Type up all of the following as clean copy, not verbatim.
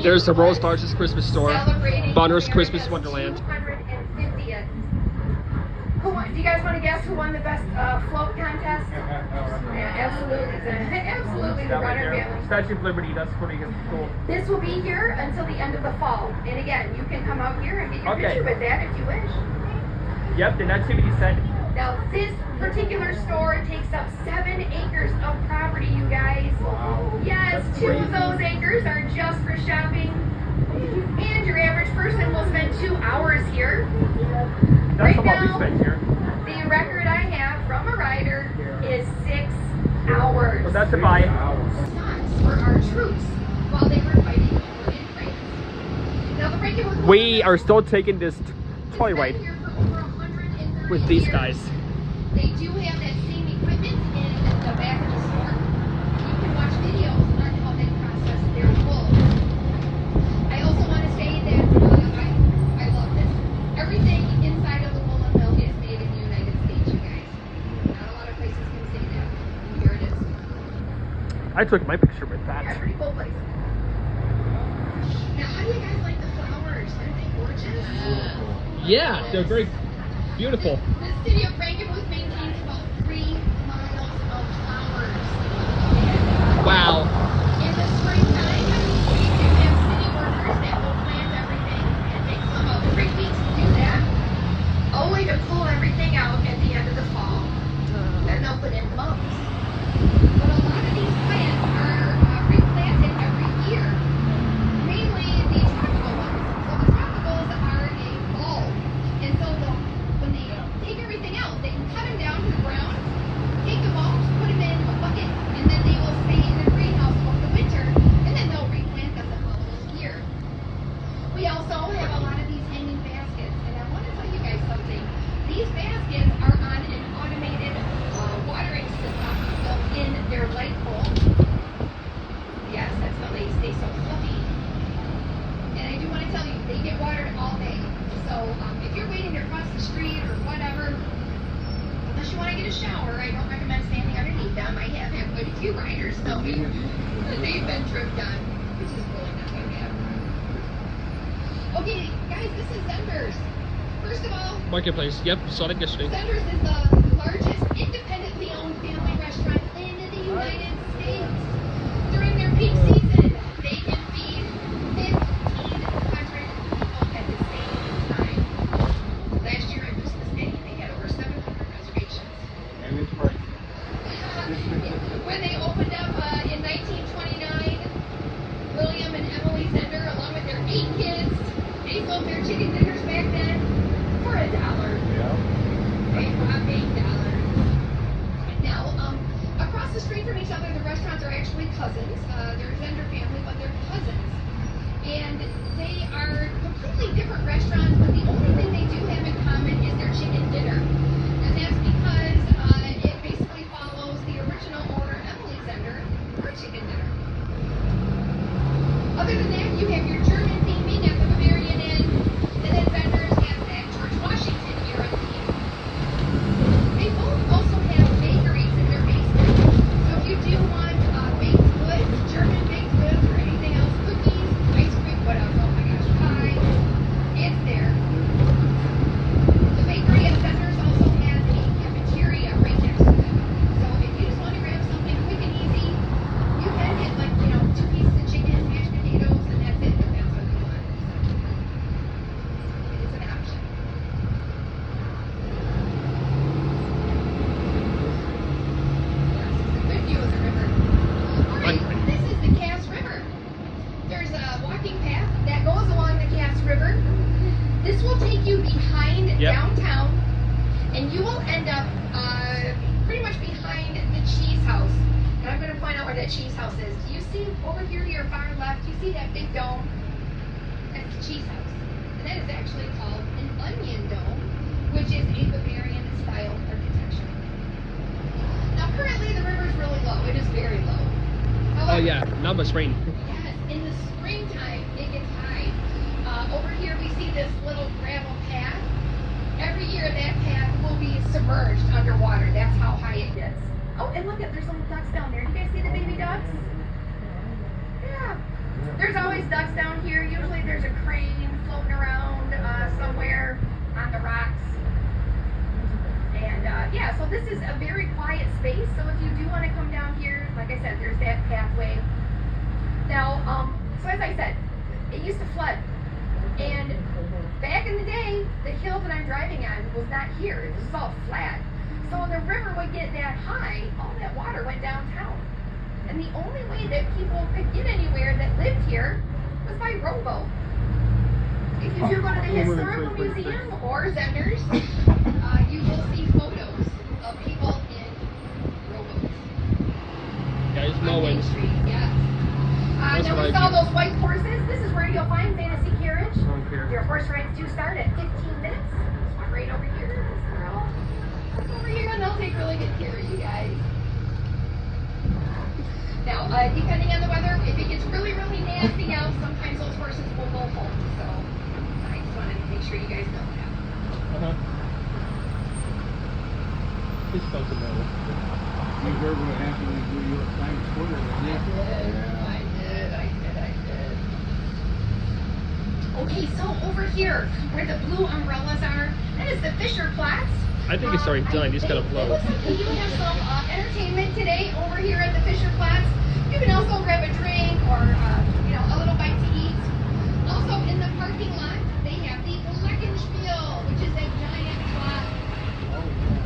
There's the World's largest Christmas store. Bonner's Christmas Wonderland. 250th. Do you guys want to guess who won the best float contest? Yeah, absolutely. Absolutely, the Runner family. Statue of Liberty, that's pretty cool. This will be here until the end of the fall. And again, you can come out here and get your picture with that if you wish. Yep, the nativity set. Now, this particular store takes up 7 acres of property, you guys. Wow. Yes, 2 of those acres are just for shopping. And your average person will spend 2 hours here. That's what we spent here. The record I have from a rider is 6 hours. So that's about For our troops while they were fighting over in France. Now, the Frankenmuth We are still taking this trolley ride with these guys. They do have that same equipment in the back of the store. You can watch videos on how they process their wool. I also want to say that I love this. Everything inside of the woolen mill is made in the United States, you guys. Not a lot of places can say that. And here it is. I took my picture with that. Yeah, pretty cool place. Now, how do you guys like the flowers? Aren't they gorgeous? Yeah, they're very beautiful. The city of Frankenmuth maintains about 3 miles of flowers. Wow. In the springtime, we do have city workers that will plant everything. It takes them about 3 weeks to do that. Only to pull everything out at the end of the fall. Then they'll put in mums. But a lot of these plants are replanted every year. Mainly the tropical ones. So the tropicals are a bulb. And so when they take everything out, they can cut them down to the ground, take them out, put them in a bucket, and then they will stay in the greenhouse over the winter, and then they'll replant them the following year. We also have a lot of these hanging baskets, and I want to tell you guys something. These baskets are on an automated watering system built in their light pole. Yes, that's how they stay so fluffy. And I do want to tell you, they get watered all day. So if you're waiting to cross the street or whatever, unless you want to get a shower, I don't recommend standing underneath them. I have had quite a few riders tell me that they've been tripped on, which is really not going to happen. Okay, guys, this is Zenders. First of all, Marketplace. Yep, saw it yesterday. Zenders is the largest independently owned family restaurant in the United States. During their peak season, they can feed 1,500 people at the same time. Last year on Christmas Day, they had over 700 reservations. When they opened up in 1929, William and Emily Zender, along with their 8 kids, they sold their chicken dinners back then for $1. Yeah. They brought $8. Now, across the street from each other, the restaurants are actually cousins. They're a Zender family, but they're cousins. And they are completely different restaurants, but the only thing they do have in common is their chicken dinner. And that's because it basically follows the original owner, Emily Zender, her chicken dinner. Other than that, you have your German theming at the Bavarian Inn, and then Zenders has that George Washington era theme. They both also have bakeries in their basement. So if you do want baked goods, German baked goods, or anything else, cookies, ice cream, whatever, oh my gosh, pie, it's there. The bakery at Zenders also has a cafeteria right next to them. So if you just want to grab something quick and easy, you can get 2 pieces of chicken, mashed potatoes, and that's it. If that's what you want. It is an option. Yes, it's a good view of the river. All right, this is the Cass River. There's a walking path that goes along the Cass River. This will take you behind downtown, and you will end up pretty much behind the cheese house. And I'm going to point out where that cheese house is. Do you see over here to your far left, you see that big dome? That's the cheese house. And that is actually called an onion dome, which is a Bavarian style architecture. Now currently the river is really low. It is very low. However, Oh yeah, not much rain. yes, in the springtime it gets high. Over here we see this little gravel path. Every year that path will be submerged underwater. That's how high it gets. Oh, and look at, there's little ducks down there. Do you guys see the baby ducks? Yeah. There's always ducks down here. Usually there's a crane floating around somewhere on the rocks. And yeah, so this is a very quiet space. So if you do want to come down here, like I said, there's that pathway. Now, so as I said, it used to flood. And back in the day, the hill that I'm driving on was not here. It was all flat. So when the river would get that high, all that water went downtown. And the only way that people could get anywhere that lived here was by rowboat. If you do go to the Historical Museum or Zenders, you will see photos of people in rowboats. Guys, On Main Street, yes. Now we saw those white horses. This is where you'll find Fantasy Carriage. Your horse rides do start at 15 minutes. There's one right over here. This girl. Over here, and they'll take really good care of you guys. Now, depending on the weather, if it gets really, really nasty out, sometimes those horses will go home. So, I just wanted to make sure you guys know that. He's supposed to know. You heard what happened when you were playing Twitter, didn't you? I did. Okay, so over here, where the blue umbrellas are, that is the Fisher Platts. I think it's already done. He's got to blow. It looks like you have some entertainment today over here at the Fisher Platts. You can also grab a drink or a little bite to eat. Also in the parking lot, they have the Glockenspiel, which is a giant clock.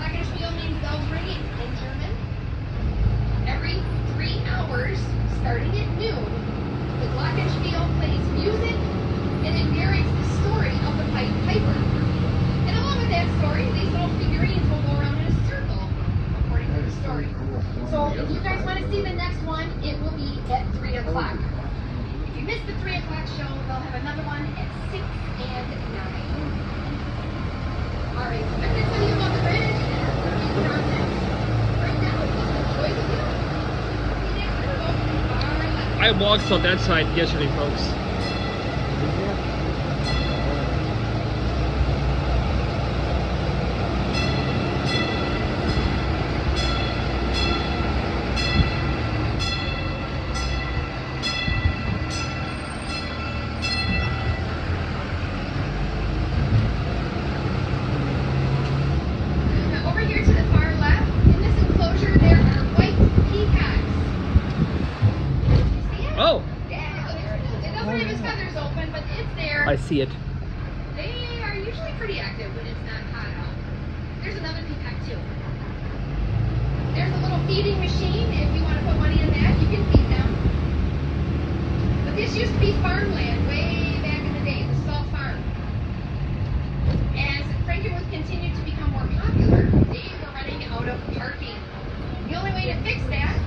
Glockenspiel means bells ringing in German. Every 3 hours, starting at noon, the Glockenspiel plays music and it narrates the story of the Pied Piper. And along with that story, these little figurines will go around in a circle, according to the story. So if you guys want to see the next one, it will be at 3 o'clock. If you missed the 3 o'clock show, they'll have another one at 6 and 9. All right, I'm going to tell you about the bridge. Right now, enjoy the view. See that river? I walked on that side yesterday, folks. Over here to the far left, in this enclosure, there are white peacocks. You see it? Oh, Yeah, it doesn't have its feathers open, but it's there. I see it. They are usually pretty active when it's not hot out. There's another peacock too. There's a little feeding machine. If you want to put money in that, you can feed them. But this used to be farmland way back in the day. This is all farm. As Frankenmuth continued to become more popular, they were running out of parking. The only way to fix that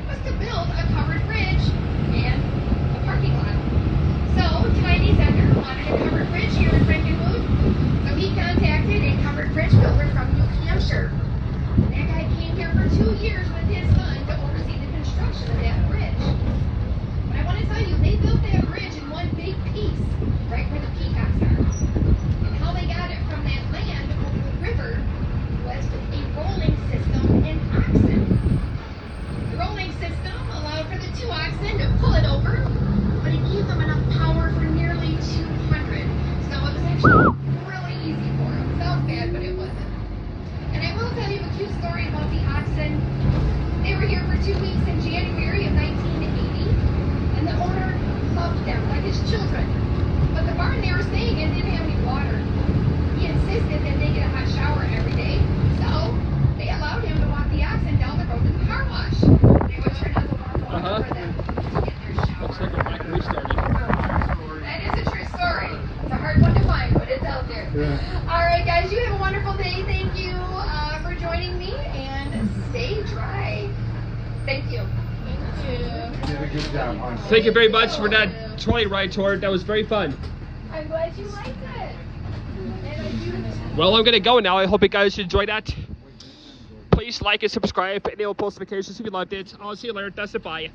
was to build a covered bridge and a parking lot. So, Tiny Zender wanted a covered bridge here in Frankenmuth, so he contacted a covered bridge builder from New Hampshire. And that guy came here for 2 years with his son to oversee the construction of that bridge. But I want to tell you, they built that bridge in one big piece, right where the peacocks are. And how they got it from that land over the river was with a rolling system and oxen. The rolling system allowed for the 2 oxen to pull it over, but it gave them enough power for nearly 200. So it was actually really easy for them. Sounds bad, but it wasn't. And I will tell you a cute story about the oxen. They were here for 2 weeks in January of 1980, and the owner loved them like his children. But the barn they were staying in didn't have any water. He insisted that they get a hot shower every day, so they allowed him to walk the oxen down the road to the car wash. They would turn on the warm water for them to get their shower. Looks like we're back where we started. That is a true story. It's a hard one to find, but it's out there. Yeah. All right, guys, you have a wonderful day. Thank you for joining me, and stay dry. Thank you. Thank you. You did a good job, hon. Thank you very much for that trolley ride tour. That was very fun. I'm glad you liked it. And I do. Well, I'm going to go now. I hope you guys enjoyed that. Please like and subscribe, enable post notifications if you loved it. I'll see you later. That's it. Bye.